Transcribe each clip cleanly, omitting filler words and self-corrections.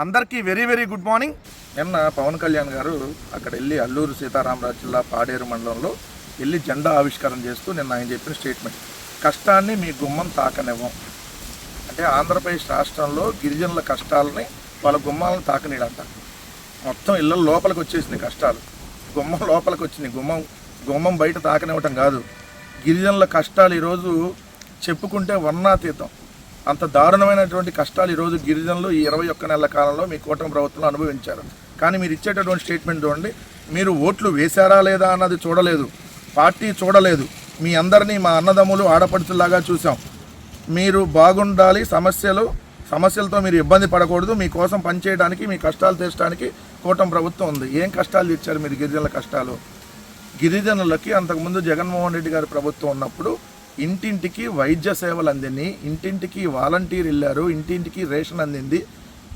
అందరికీ very very good morning. నిన్న పవన్ కళ్యాణ్ గారు అక్కడ వెళ్ళి అల్లూరు సీతారామరాజు జిల్లా పాడేరు మండలంలో వెళ్ళి జెండా ఆవిష్కరణ చేస్తూ నిన్న ఆయన చెప్పిన స్టేట్మెంట్, కష్టాన్ని మీ గుమ్మం తాకనివ్వం. అంటే ఆంధ్రప్రదేశ్ రాష్ట్రంలో గిరిజనుల కష్టాలని వాళ్ళ గుమ్మాలను తాకనీడంట. మొత్తం ఇళ్ళ లోపలికి వచ్చేసింది కష్టాలు, గుమ్మం లోపలికి వచ్చింది. గుమ్మం బయట తాకనివ్వటం కాదు. గిరిజనుల కష్టాలు ఈరోజు చెప్పుకుంటే వర్ణాతీతం. అంత దారుణమైనటువంటి కష్టాలు ఈరోజు గిరిజనులు ఈ 21 నెలల కాలంలో మీ కూటమి ప్రభుత్వంలో అనుభవించారు. కానీ మీరు ఇచ్చేటటువంటి స్టేట్మెంట్ చూడండి, మీరు ఓట్లు వేశారా లేదా అన్నది చూడలేదు, పార్టీ చూడలేదు, మీ అందరినీ మా అన్నదమ్ములు ఆడపడుచులాగా చూసాం. మీరు బాగుండాలి, సమస్యలతో మీరు ఇబ్బంది పడకూడదు, మీకోసం పనిచేయడానికి, మీ కష్టాలు తీర్చడానికి కూటమి ప్రభుత్వం ఉంది. ఏం కష్టాలు తీర్చారు మీరు గిరిజనుల కష్టాలు? గిరిజనులకి అంతకుముందు జగన్మోహన్ రెడ్డి గారి ప్రభుత్వం ఉన్నప్పుడు ఇంటింటికి వైద్య సేవలు అందింది, ఇంటింటికి వాలంటీర్ వెళ్ళారు, ఇంటింటికి రేషన్ అందింది.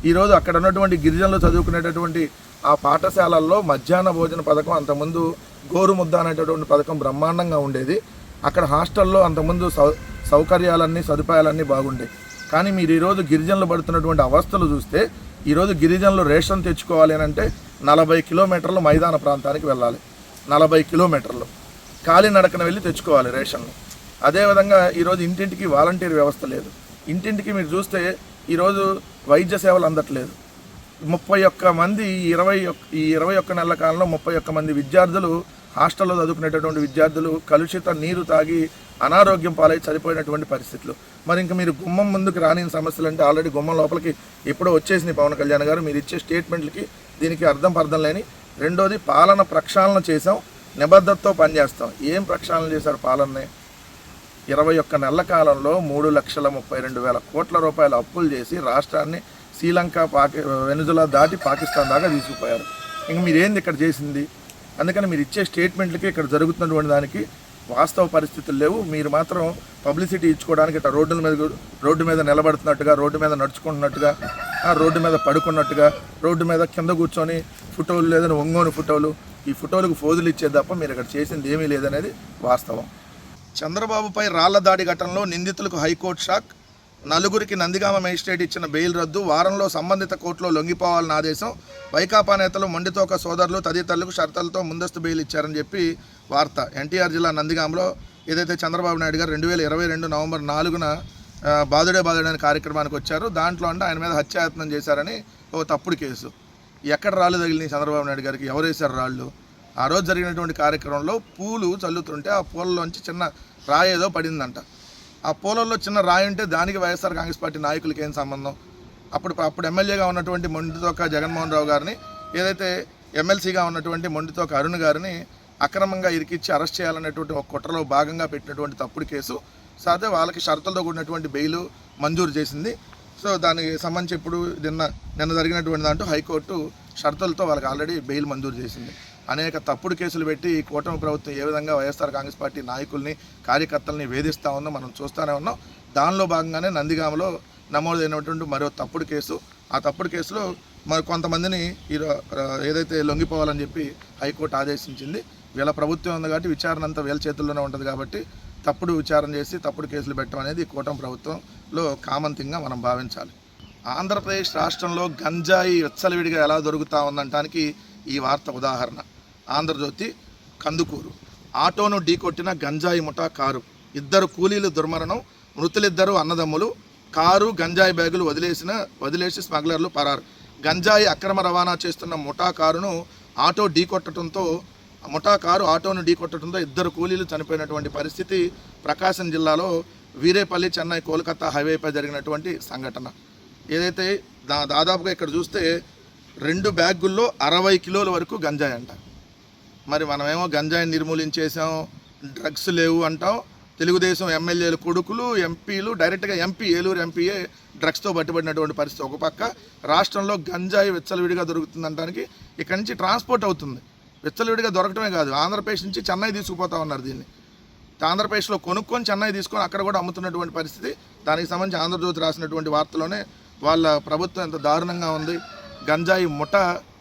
ఈరోజు అక్కడ ఉన్నటువంటి గిరిజనులు చదువుకునేటటువంటి ఆ పాఠశాలల్లో మధ్యాహ్న భోజన పథకం, అంతకుముందు గోరుముద్ద అనేటటువంటి పథకం బ్రహ్మాండంగా ఉండేది. అక్కడ హాస్టల్లో అంతకుముందు సౌకర్యాలన్నీ సదుపాయాలన్నీ బాగుండేవి. కానీ మీరు ఈరోజు గిరిజనులు పడుతున్నటువంటి అవస్థలు చూస్తే, ఈరోజు గిరిజనులు రేషన్ తెచ్చుకోవాలి అని అంటే 40 కిలోమీటర్లు మైదాన ప్రాంతానికి వెళ్ళాలి. 40 కిలోమీటర్లు కాలినడకన వెళ్ళి తెచ్చుకోవాలి రేషన్ను. అదేవిధంగా ఈరోజు ఇంటింటికి వాలంటీర్ వ్యవస్థ లేదు. ఇంటింటికి మీరు చూస్తే ఈరోజు వైద్య సేవలు అందట్లేదు. 31 మంది ఈ 21 నెలల కాలంలో 31 మంది విద్యార్థులు, హాస్టల్లో చదువుకునేటటువంటి విద్యార్థులు కలుషిత నీరు తాగి అనారోగ్యం పాలై చనిపోయినటువంటి పరిస్థితులు. మరి ఇంకా మీరు గుమ్మం ముందుకు రాని సమస్యలు అంటే ఆల్రెడీ గుమ్మం లోపలికి ఎప్పుడో వచ్చేసింది పవన్ కళ్యాణ్ గారు. మీరు ఇచ్చే స్టేట్మెంట్లకి దీనికి అర్థం లేని. రెండోది, పాలన ప్రక్షాళన చేసాం, నిబద్ధతతో పనిచేస్తాం. ఏం ప్రక్షాళన చేశారు పాలనని? 21 నెలల కాలంలో 3,32,000 కోట్ల రూపాయల అప్పులు చేసి రాష్ట్రాన్ని శ్రీలంక, వెనుజులా దాటి పాకిస్తాన్ దాకా తీసుకుపోయారు. ఇంక మీరేంది ఇక్కడ చేసింది? అందుకని మీరు ఇచ్చే స్టేట్మెంట్లకి ఇక్కడ జరుగుతున్నటువంటి దానికి వాస్తవ పరిస్థితులు లేవు. మీరు మాత్రం పబ్లిసిటీ ఇచ్చుకోవడానికి ఇట్లా రోడ్డు మీద నిలబడుతున్నట్టుగా, రోడ్డు మీద నడుచుకుంటున్నట్టుగా, రోడ్డు మీద పడుకున్నట్టుగా, రోడ్డు మీద కింద కూర్చొని ఫోటోలు లేదని ఒంగోని ఫోటోలు, ఈ ఫోటోలకు ఫోజులు ఇచ్చేది తప్ప మీరు ఇక్కడ చేసింది ఏమీ లేదనేది వాస్తవం. చంద్రబాబుపై రాళ్ల దాడి ఘటనలో నిందితులకు హైకోర్టు షాక్. 4గురికి నందిగామ మేజిస్ట్రేట్ ఇచ్చిన బెయిల్ రద్దు, వారంలో సంబంధిత కోర్టులో లొంగిపోవాలని ఆదేశం. వైకాపా నేతలు మొండితోక సోదరులు తదితరులకు షరతులతో ముందస్తు బెయిల్ ఇచ్చారని చెప్పి వార్త. ఎన్టీఆర్ జిల్లా నందిగామలో ఏదైతే చంద్రబాబు నాయుడు గారు 2022 నవంబర్ 4న బాదుడే అనే కార్యక్రమానికి వచ్చారు. దాంట్లో అంటే ఆయన మీద హత్యాయత్నం చేశారని ఓ తప్పుడు కేసు. ఎక్కడ రాళ్ళు తగిలినాయి చంద్రబాబు నాయుడు గారికి? ఎవరు వేశారు రాళ్ళు? ఆ రోజు జరిగినటువంటి కార్యక్రమంలో పూలు చల్లుతుంటే ఆ పూలలోంచి చిన్న రాయి ఏదో పడిందంట. ఆ పూలల్లో చిన్న రాయి ఉంటే దానికి వైఎస్ఆర్ కాంగ్రెస్ పార్టీ నాయకులకి ఏం సంబంధం? అప్పుడు ఎమ్మెల్యేగా ఉన్నటువంటి మొండితోక జగన్మోహన్ రావు గారిని, ఏదైతే ఎమ్మెల్సీగా ఉన్నటువంటి మొండితోక అరుణ్ గారిని అక్రమంగా ఇరికిచ్చి అరెస్ట్ చేయాలనేటువంటి ఒక కుట్రలో భాగంగా పెట్టినటువంటి తప్పుడు కేసు. సాతే వాళ్ళకి షరతులతో కూడినటువంటి బెయిల్ మంజూరు చేసింది. సో దానికి సంబంధించి ఇప్పుడు నిన్న జరిగినటువంటి దాంట్లో హైకోర్టు షరతులతో వాళ్ళకి ఆల్రెడీ బెయిల్ మంజూరు చేసింది. అనేక తప్పుడు కేసులు పెట్టి ఈ కూటమి ప్రభుత్వం ఏ విధంగా వైఎస్ఆర్ కాంగ్రెస్ పార్టీ నాయకుల్ని, కార్యకర్తల్ని వేధిస్తూ ఉందో మనం చూస్తూనే ఉన్నాం. దానిలో భాగంగానే నందిగామలో నమోదైనటువంటి మరో తప్పుడు కేసు. ఆ తప్పుడు కేసులో మరి కొంతమందిని ఏదైతే లొంగిపోవాలని చెప్పి హైకోర్టు ఆదేశించింది. వీళ్ళ ప్రభుత్వం ఉంది కాబట్టి విచారణ అంతా వీళ్ళ చేతుల్లోనే ఉంటుంది కాబట్టి తప్పుడు విచారణ చేసి తప్పుడు కేసులు పెట్టడం అనేది కూటమి ప్రభుత్వంలో కామన్ థింగ్గా మనం భావించాలి. ఆంధ్రప్రదేశ్ రాష్ట్రంలో గంజాయి విచ్చలవిడిగా ఎలా దొరుకుతూ ఉందనటానికి ఈ వార్త ఉదాహరణ. ఆంధ్రజ్యోతి, కందుకూరు, ఆటోను ఢీకొట్టిన గంజాయి ముఠా కారు, 2 కూలీలు దుర్మరణం, మృతులిద్దరూ అన్నదమ్ములు, కారు గంజాయి బ్యాగులు వదిలేసి స్మగ్లర్లు పరారు. గంజాయి అక్రమ రవాణా చేస్తున్న ముఠా కారు ఆటోను ఢీకొట్టడంతో 2 కూలీలు చనిపోయినటువంటి పరిస్థితి ప్రకాశం జిల్లాలో వీరేపల్లి చెన్నై కోల్కతా హైవేపై జరిగినటువంటి సంఘటన. ఏదైతే దాదాపుగా ఇక్కడ చూస్తే 2 బ్యాగుల్లో 60 కిలోల వరకు గంజాయి అంట. మరి మనమేమో గంజాయిని నిర్మూలించేసాం, డ్రగ్స్ లేవు అంటాం. తెలుగుదేశం ఎమ్మెల్యేలు కొడుకులు, ఎంపీలు, డైరెక్ట్గా ఏలూరు ఎంపీయే డ్రగ్స్తో పట్టుబడినటువంటి పరిస్థితి. ఒక పక్క రాష్ట్రంలో గంజాయి విచ్చలవిడిగా దొరుకుతుందనడానికి ఇక్కడి నుంచి ట్రాన్స్పోర్ట్ అవుతుంది. విచ్చలవిడిగా దొరకటమే కాదు, ఆంధ్రప్రదేశ్ నుంచి చెన్నై తీసుకుపోతా ఉన్నారు. దీన్ని ఆంధ్రప్రదేశ్లో కొనుక్కొని చెన్నై తీసుకొని అక్కడ కూడా అమ్ముతున్నటువంటి పరిస్థితి. దానికి సంబంధించి ఆంధ్రజ్యోతి రాసినటువంటి వార్తలోనే వాళ్ళ ప్రభుత్వం ఎంత దారుణంగా ఉంది. గంజాయి ముఠ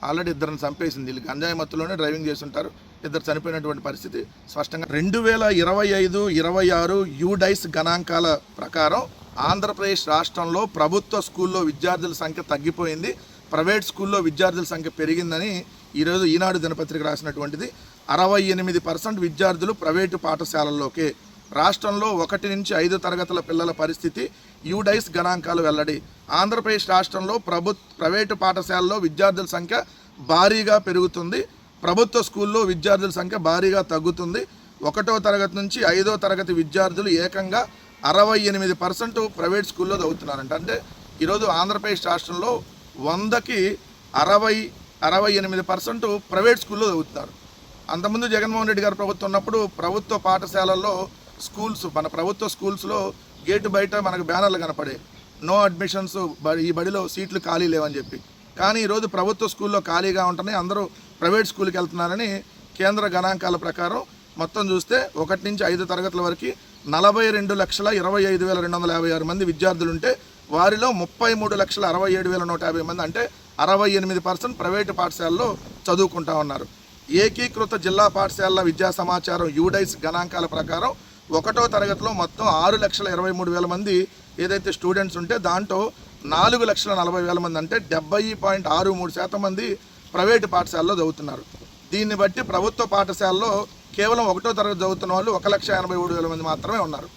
ఆల్రెడీ 2 చంపేసింది. వీళ్ళు గంజాయి మత్తులోనే డ్రైవింగ్ చేస్తుంటారు, 2 చనిపోయినటువంటి పరిస్థితి స్పష్టంగా. 2025-26 యూడైస్ గణాంకాల ప్రకారం ఆంధ్రప్రదేశ్ రాష్ట్రంలో ప్రభుత్వ స్కూల్లో విద్యార్థుల సంఖ్య తగ్గిపోయింది. ప్రైవేట్ స్కూల్లో విద్యార్థుల సంఖ్య పెరిగిందని ఈరోజు ఈనాడు దినపత్రిక రాసినటువంటిది. 68% విద్యార్థులు ప్రైవేటు పాఠశాలల్లోకే. రాష్ట్రంలో 1 నుంచి 5 తరగతుల పిల్లల పరిస్థితి యూడైస్ గణాంకాలు వెల్లడి. ఆంధ్రప్రదేశ్ రాష్ట్రంలో ప్రైవేటు పాఠశాలలో విద్యార్థుల సంఖ్య భారీగా పెరుగుతుంది. ప్రభుత్వ స్కూల్లో విద్యార్థుల సంఖ్య భారీగా తగ్గుతుంది. 1వ తరగతి నుంచి 5వ తరగతి విద్యార్థులు ఏకంగా 68% ప్రైవేట్ స్కూల్లో చదువుతున్నారంట. అంటే ఈరోజు ఆంధ్రప్రదేశ్ రాష్ట్రంలో 100కి 68% ప్రైవేట్ స్కూల్లో చదువుతున్నారు. అంతకుముందు జగన్మోహన్ రెడ్డి గారు ప్రభుత్వం ఉన్నప్పుడు ప్రభుత్వ పాఠశాలల్లో మన ప్రభుత్వ స్కూల్స్లో గేటు బయట మనకు బ్యానర్లు కనపడే నో అడ్మిషన్స్, ఈ బడిలో సీట్లు ఖాళీ లేవని చెప్పి. కానీ ఈరోజు ప్రభుత్వ స్కూల్లో ఖాళీగా ఉంటున్నాయి, అందరూ ప్రైవేట్ స్కూల్కి వెళ్తున్నారని కేంద్ర గణాంకాల ప్రకారం మొత్తం చూస్తే 1 నుంచి 5 తరగతుల వరకు 42,25,256 మంది విద్యార్థులుంటే వారిలో 33,67,150 మంది అంటే 68% ప్రైవేటు పాఠశాలలో చదువుకుంటా ఉన్నారు. ఏకీకృత జిల్లా పాఠశాలల విద్యా సమాచారం యూడైస్ గణాంకాల ప్రకారం 1వ తరగతిలో మొత్తం 6,23,000 మంది ఏదైతే స్టూడెంట్స్ ఉంటే దాంట్లో 4,40,000 మంది అంటే 70.63% మంది ప్రైవేటు పాఠశాలలో చదువుతున్నారు. దీన్ని బట్టి ప్రభుత్వ పాఠశాలలో కేవలం 1వ తరగతి చదువుతున్న వాళ్ళు 1,83,000 మంది మాత్రమే ఉన్నారు.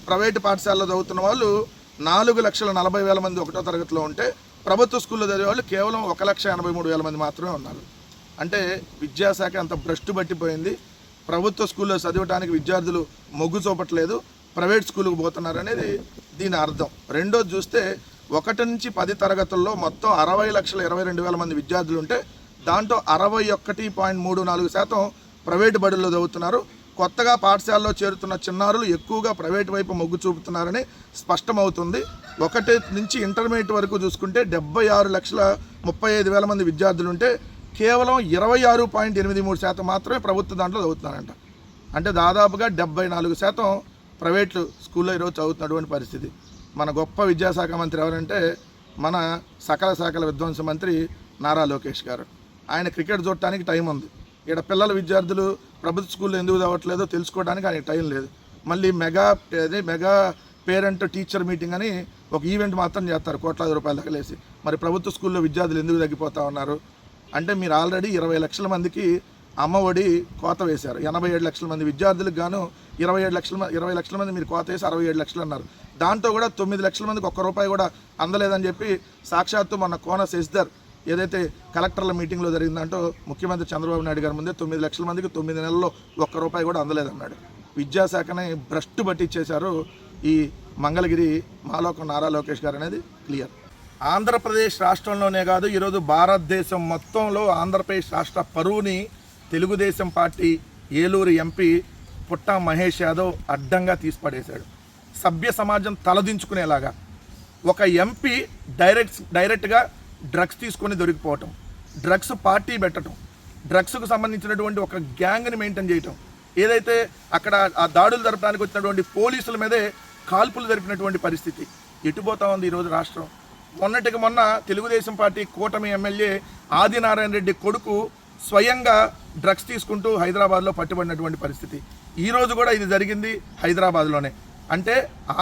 ప్రైవేటు పాఠశాలలో చదువుతున్న వాళ్ళు 4,40,000 మంది 1వ తరగతిలో ఉంటే ప్రభుత్వ స్కూల్లో చదివే వాళ్ళు కేవలం 1,83,000 మంది మాత్రమే ఉన్నారు. అంటే విద్యాశాఖ అంత భ్రష్టు పట్టిపోయింది. ప్రభుత్వ స్కూల్లో చదవడానికి విద్యార్థులు మొగ్గు చూపట్లేదు, ప్రైవేట్ స్కూల్కి పోతున్నారు అనేది దీని అర్థం. రెండోది చూస్తే 1 నుంచి 10 తరగతుల్లో మొత్తం 60,22,000 మంది విద్యార్థులు ఉంటే దాంట్లో 61.34% ప్రైవేటు బడుల్లో చదువుతున్నారు. కొత్తగా పాఠశాలలో చేరుతున్న చిన్నారులు ఎక్కువగా ప్రైవేటు వైపు మొగ్గు చూపుతున్నారని స్పష్టమవుతుంది. 1 నుంచి ఇంటర్మీడియట్ వరకు చూసుకుంటే 76,35,000 మంది విద్యార్థులు ఉంటే కేవలం 26.83% మాత్రమే ప్రభుత్వ దాంట్లో చదువుతున్నారంట. అంటే దాదాపుగా 74% ప్రైవేట్లు స్కూల్లో ఈరోజు చదువుతున్నటువంటి పరిస్థితి. మన గొప్ప విద్యాశాఖ మంత్రి ఎవరంటే మన సకల శాఖల విధ్వంస మంత్రి నారా లోకేష్ గారు. ఆయన క్రికెట్ చూడటానికి టైం ఉంది. ఇక్కడ పిల్లల విద్యార్థులు ప్రభుత్వ స్కూల్లో ఎందుకు చదవట్లేదో తెలుసుకోవడానికి ఆయనకి టైం లేదు. మళ్ళీ మెగా పేరెంట్ టీచర్ మీటింగ్ అని ఒక ఈవెంట్ మాత్రం చేస్తారు కోట్లాది రూపాయలు తగలేసి. మరి ప్రభుత్వ స్కూల్లో విద్యార్థులు ఎందుకు తగ్గిపోతూ ఉన్నారు అంటే మీరు ఆల్రెడీ 20 లక్షల మందికి అమ్మఒడి కోత వేశారు. 87 లక్షల మంది విద్యార్థులకు గాను 20 లక్షల మంది మీరు కోత వేసి 67 లక్షలు అన్నారు. దాంట్లో కూడా 9 లక్షల మందికి ₹1 కూడా అందలేదని చెప్పి సాక్షాత్తు మొన్న కోన శశిధర్ ఏదైతే కలెక్టర్ల మీటింగ్లో జరిగిందంటో ముఖ్యమంత్రి చంద్రబాబు నాయుడు గారి ముందే 9 లక్షల మందికి 9 నెలల్లో ₹1 కూడా అందలేదన్నాడు. విద్యాశాఖని భ్రష్టు పట్టించేశారు ఈ మంగళగిరి మాలోకం నారా లోకేష్ గారు అనేది క్లియర్. ఆంధ్రప్రదేశ్ రాష్ట్రంలోనే కాదు ఈరోజు భారతదేశం మొత్తంలో ఆంధ్రప్రదేశ్ రాష్ట్ర పరువుని తెలుగుదేశం పార్టీ ఏలూరు ఎంపీ పుట్టా మహేష్ యాదవ్ అడ్డంగా తీసిపడేశాడు. సభ్య సమాజం తలదించుకునేలాగా ఒక ఎంపీ డైరెక్ట్గా డ్రగ్స్ తీసుకొని దొరికిపోవటం, డ్రగ్స్ పార్టీ పెట్టడం, డ్రగ్స్కు సంబంధించినటువంటి ఒక గ్యాంగ్ని మెయింటైన్ చేయటం, ఏదైతే అక్కడ ఆ దాడులు జరపడానికి వచ్చినటువంటి పోలీసుల మీదే కాల్పులు జరిపినటువంటి పరిస్థితి ఎటుపోతా ఉంది ఈరోజు రాష్ట్రం. మొన్నటికి మొన్న తెలుగుదేశం పార్టీ కూటమి ఎమ్మెల్యే ఆదినారాయణ రెడ్డి కొడుకు స్వయంగా డ్రగ్స్ తీసుకుంటూ హైదరాబాద్లో పట్టుబడినటువంటి పరిస్థితి. ఈరోజు కూడా ఇది జరిగింది హైదరాబాద్లోనే. అంటే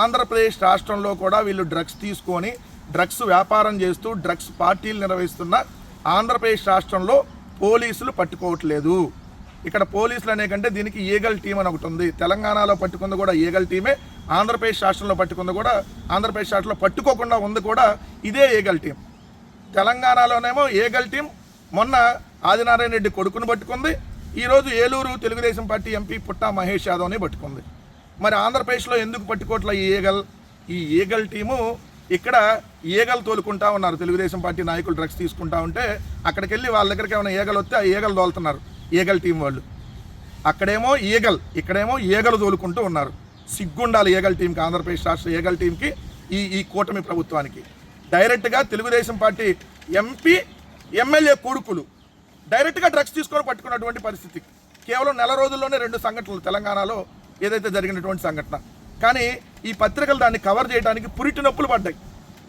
ఆంధ్రప్రదేశ్ రాష్ట్రంలో కూడా వీళ్ళు డ్రగ్స్ తీసుకొని డ్రగ్స్ వ్యాపారం చేస్తూ డ్రగ్స్ పార్టీలు నిర్వహిస్తున్న ఆంధ్రప్రదేశ్ రాష్ట్రంలో పోలీసులు పట్టుకోవట్లేదు. ఇక్కడ పోలీసులు అనే కంటే దీనికి ఈగల్ టీం అని ఒకటి ఉంది. తెలంగాణలో పట్టుకుంది కూడా ఈగల్ టీమే, ఆంధ్రప్రదేశ్ రాష్ట్రంలో పట్టుకుంది కూడా, ఆంధ్రప్రదేశ్ రాష్ట్రంలో పట్టుకోకుండా ఉంది కూడా ఇదే ఈగల్ టీం. తెలంగాణలోనేమో ఈగల్ టీం మొన్న ఆదినారాయణ రెడ్డి కొడుకును పట్టుకుంది, ఈరోజు ఏలూరు తెలుగుదేశం పార్టీ ఎంపీ పుట్టా మహేష్ యాదవ్ని పట్టుకుంది. మరి ఆంధ్రప్రదేశ్లో ఎందుకు పట్టుకోవట్లే ఈ ఈగల్ టీము ఇక్కడ ఈగలు తోలుకుంటా ఉన్నారు. తెలుగుదేశం పార్టీ నాయకులు డ్రగ్స్ తీసుకుంటా ఉంటే అక్కడికి వెళ్ళి వాళ్ళ దగ్గరికి ఏమైనా ఈగలు వస్తే ఆ ఈగలు తోలుతున్నారు ఈగల్ టీం వాళ్ళు. అక్కడేమో ఈగల్, ఇక్కడేమో ఈగలు తోలుకుంటూ ఉన్నారు. సిగ్గుండాలి ఈగల్ టీంకి, ఆంధ్రప్రదేశ్ రాష్ట్ర ఈగల్ టీంకి, ఈ కూటమి ప్రభుత్వానికి. డైరెక్ట్గా తెలుగుదేశం పార్టీ ఎంపీ ఎమ్మెల్యే కొడుకులు డైరెక్ట్గా డ్రగ్స్ తీసుకొని పట్టుకున్నటువంటి పరిస్థితి. కేవలం నెల రోజుల్లోనే 2 సంఘటనలు తెలంగాణలో ఏదైతే జరిగినటువంటి సంఘటన. కానీ ఈ పత్రికలు దాన్ని కవర్ చేయడానికి పురిటి నొప్పులు పడ్డాయి.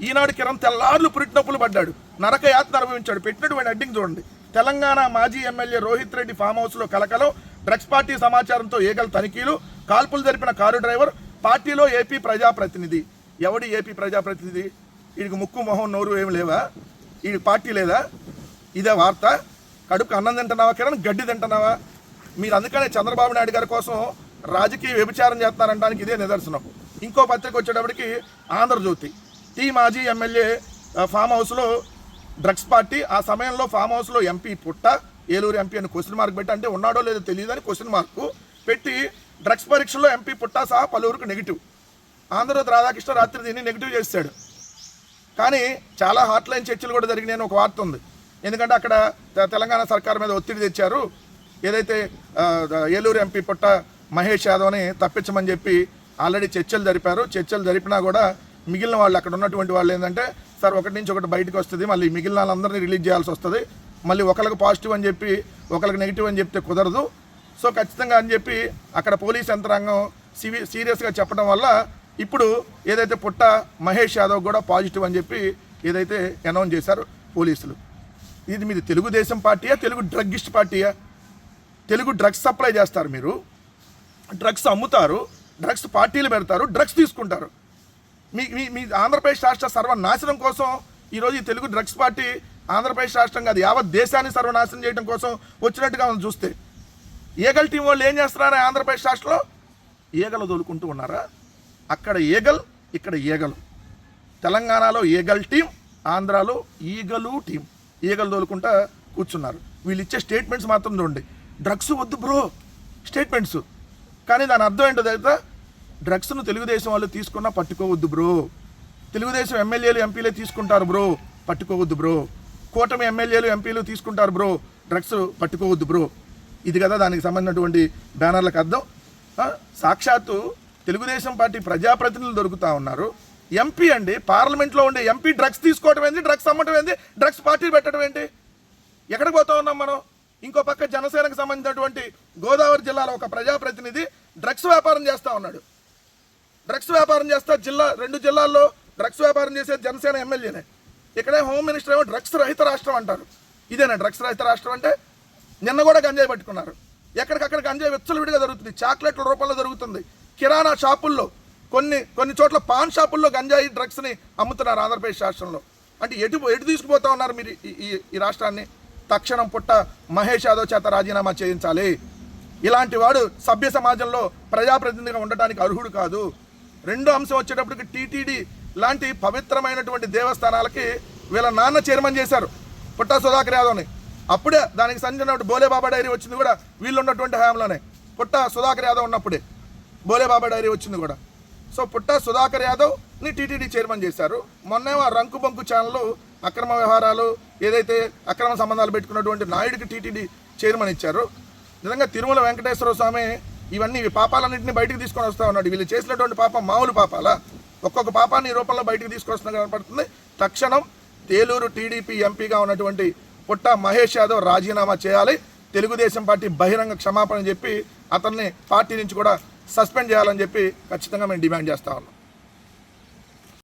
ఈనాడు కిరణ్ తెల్లార్లు పురిటి నొప్పులు పడ్డాడు, నరక యాత్ర అనుభవించాడు. పెట్టినటువంటి అడ్డింగ్ చూడండి. తెలంగాణ మాజీ ఎమ్మెల్యే రోహిత్ రెడ్డి ఫామ్ హౌస్లో కలకలం, డ్రగ్స్ పార్టీ సమాచారంతో ఈగల్ తనిఖీలు, కాల్పులు జరిపిన కారు డ్రైవర్, పార్టీలో ఏపీ ప్రజాప్రతినిధి. ఎవడి ఏపీ ప్రజాప్రతినిధి? వీడికి ముక్కు మొహం నోరు ఏమి లేవా? ఈ పార్టీ లేదా? ఇదే వార్త? కడుపుకు అన్నం తింటున్నావా కిరణ్, గడ్డి తింటున్నావా? మీరు అందుకనే చంద్రబాబు నాయుడు గారి కోసం రాజకీయ వ్యభిచారం చేస్తున్నారంటానికి ఇదే నిదర్శనం. ఇంకో పత్రిక వచ్చేటప్పటికి ఆంధ్రజ్యోతి, టీ మాజీ ఎమ్మెల్యే ఫామ్ హౌస్లో డ్రగ్స్ పార్టీ. ఆ సమయంలో ఫామ్ హౌస్లో ఎంపీ పుట్ట, ఏలూరు ఎంపీ అని క్వశ్చన్ మార్క్ పెట్టి, అంటే ఉన్నాడో లేదో తెలియదని క్వశ్చన్ మార్కు పెట్టి, డ్రగ్స్ పరీక్షల్లో ఎంపీ పుట్టా సహా పలువురికి నెగిటివ్. ఆంధ్రజ్యోతి రాధాకృష్ణ రాత్రి దీన్ని నెగిటివ్ చేశాడు. కానీ చాలా హాట్లైన్ చర్చలు కూడా జరిగినాయని ఒక వార్త ఉంది. ఎందుకంటే అక్కడ తెలంగాణ సర్కార్ మీద ఒత్తిడి తెచ్చారు. ఏదైతే ఏలూరు ఎంపీ పుట్ట మహేష్ యాదవ్ని తప్పించమని చెప్పి ఆల్రెడీ చర్చలు జరిపారు. చర్చలు జరిపినా కూడా మిగిలిన వాళ్ళు, అక్కడ ఉన్నటువంటి వాళ్ళు ఏంటంటే, సార్ ఒకటి నుంచి ఒకటి బయటకు వస్తుంది, మళ్ళీ మిగిలిన వాళ్ళందరినీ రిలీజ్ చేయాల్సి వస్తుంది, మళ్ళీ ఒకరికి పాజిటివ్ అని చెప్పి ఒకరికి నెగిటివ్ అని చెప్తే కుదరదు, సో ఖచ్చితంగా అని చెప్పి అక్కడ పోలీస్ యంత్రాంగం సీరియస్గా చెప్పడం వల్ల ఇప్పుడు ఏదైతే పుట్ట మహేష్ యాదవ్ కూడా పాజిటివ్ అని చెప్పి ఏదైతే అనౌన్స్ చేశారు పోలీసులు. ఇది మీది తెలుగుదేశం పార్టీయా, తెలుగు డ్రగ్గిస్ట్ పార్టీయా? తెలుగు డ్రగ్స్ సప్లై చేస్తారు, మీరు డ్రగ్స్ అమ్ముతారు, డ్రగ్స్ పార్టీలు పెడతారు, డ్రగ్స్ తీసుకుంటారు. మీ ఆంధ్రప్రదేశ్ రాష్ట్ర సర్వనాశనం కోసం ఈరోజు ఈ తెలుగు డ్రగ్స్ పార్టీ ఆంధ్రప్రదేశ్ రాష్ట్రం కాదు, యావత్ దేశాన్ని సర్వనాశనం చేయడం కోసం వచ్చినట్టుగా మనం చూస్తే, ఈగల్ టీం వాళ్ళు ఏం చేస్తున్నారా ఆంధ్రప్రదేశ్ రాష్ట్రంలో? ఈగలు తోలుకుంటూ ఉన్నారా? అక్కడ ఈగల్, ఇక్కడ ఈగలు. తెలంగాణలో ఈగల్ టీం, ఆంధ్రాలో ఈగలు టీం. ఈగలు తోలుకుంటా కూర్చున్నారు. వీళ్ళు ఇచ్చే స్టేట్మెంట్స్ మాత్రం చూడండి, డ్రగ్స్ వద్దు బ్రో స్టేట్మెంట్స్. కానీ దాని అర్థం ఏంటో తెలుసా? డ్రగ్స్ను తెలుగుదేశం వాళ్ళు తీసుకున్నా పట్టుకోవద్దు బ్రో, తెలుగుదేశం ఎమ్మెల్యేలు ఎంపీలే తీసుకుంటారు బ్రో, పట్టుకోవద్దు బ్రో, కూటమి ఎమ్మెల్యేలు ఎంపీలు తీసుకుంటారు బ్రో, డ్రగ్స్ పట్టుకోవద్దు బ్రో. ఇది కదా దానికి సంబంధించినటువంటి బ్యానర్లకు అర్థం. సాక్షాత్తు తెలుగుదేశం పార్టీ ప్రజాప్రతినిధులు దొరుకుతూ ఉన్నారు. ఎంపీ అండి, పార్లమెంట్లో ఉండే ఎంపీ డ్రగ్స్ తీసుకోవడం ఏంటి, డ్రగ్స్ అమ్మటం ఏంటి, డ్రగ్స్ పార్టీలు పెట్టడం ఏంటి? ఎక్కడికి పోతా ఉన్నాం మనం? ఇంకో పక్క జనసేనకు సంబంధించినటువంటి గోదావరి జిల్లాలో ఒక ప్రజాప్రతినిధి డ్రగ్స్ వ్యాపారం చేస్తూ ఉన్నాడు. డ్రగ్స్ వ్యాపారం చేస్తా రెండు జిల్లాల్లో డ్రగ్స్ వ్యాపారం చేసే జనసేన ఎమ్మెల్యేనే. ఇక్కడే హోమ్ మినిస్టర్ ఏమో డ్రగ్స్ రహిత రాష్ట్రం అంటారు. ఇదేనా డ్రగ్స్ రహిత రాష్ట్రం అంటే? నిన్న కూడా గంజాయి పట్టుకున్నారు. ఎక్కడికక్కడ గంజాయి విచ్చలవిడిగా జరుగుతుంది, చాక్లెట్ల రూపంలో జరుగుతుంది. కిరాణా షాపుల్లో, కొన్ని చోట్ల పాన్ షాపుల్లో గంజాయి డ్రగ్స్ని అమ్ముతున్నారు ఆంధ్రప్రదేశ్ రాష్ట్రంలో. అంటే ఎటు తీసుకుపోతా ఉన్నారు మీరు ఈ రాష్ట్రాన్ని? తక్షణం పుట్ట మహేష్ యాదవ్ చేత రాజీనామా చేయించాలి. ఇలాంటి వాడు సభ్య సమాజంలో ప్రజాప్రతినిధిగా ఉండటానికి అర్హుడు కాదు. రెండో అంశం వచ్చేటప్పటికి టీటీడీ లాంటి పవిత్రమైనటువంటి దేవస్థానాలకి వీళ్ళ నాన్న చైర్మన్ చేశారు పుట్టా సుధాకర్ యాదవ్ని. అప్పుడే దానికి సంబంధించినప్పుడు బోలేబాబా డైరీ వచ్చింది కూడా వీళ్ళు ఉన్నటువంటి హయాంలోనే. పుట్టా సుధాకర్ యాదవ్ ఉన్నప్పుడే బోలేబాబా డైరీ వచ్చింది కూడా. సో పుట్టా సుధాకర్ యాదవ్ని టీటీడీ చైర్మన్ చేశారు. మొన్నేమో రంకు బంకు ఛానల్ అక్రమ వ్యవహారాలు, ఏదైతే అక్రమ సంబంధాలు పెట్టుకున్నటువంటి నాయుడికి టీటీడీ చైర్మన్ ఇచ్చారు. నిజంగా తిరుమల వెంకటేశ్వర స్వామి ఇవన్నీ పాపాలన్నింటినీ బయటికి తీసుకొని వస్తూ ఉన్నాడు. వీళ్ళు చేసినటువంటి పాపం మామూలు పాపాలా? ఒక్కొక్క పాపాన్ని ఈ రూపంలో బయటికి తీసుకొస్తున్నా కనపడుతుంది. తక్షణం తేలూరు టీడీపీ ఎంపీగా ఉన్నటువంటి పుట్ట మహేష్ యాదవ్ రాజీనామా చేయాలి. తెలుగుదేశం పార్టీ బహిరంగ క్షమాపణ చెప్పి అతన్ని పార్టీ నుంచి కూడా సస్పెండ్ చేయాలని చెప్పి ఖచ్చితంగా మేము డిమాండ్ చేస్తా ఉన్నాం.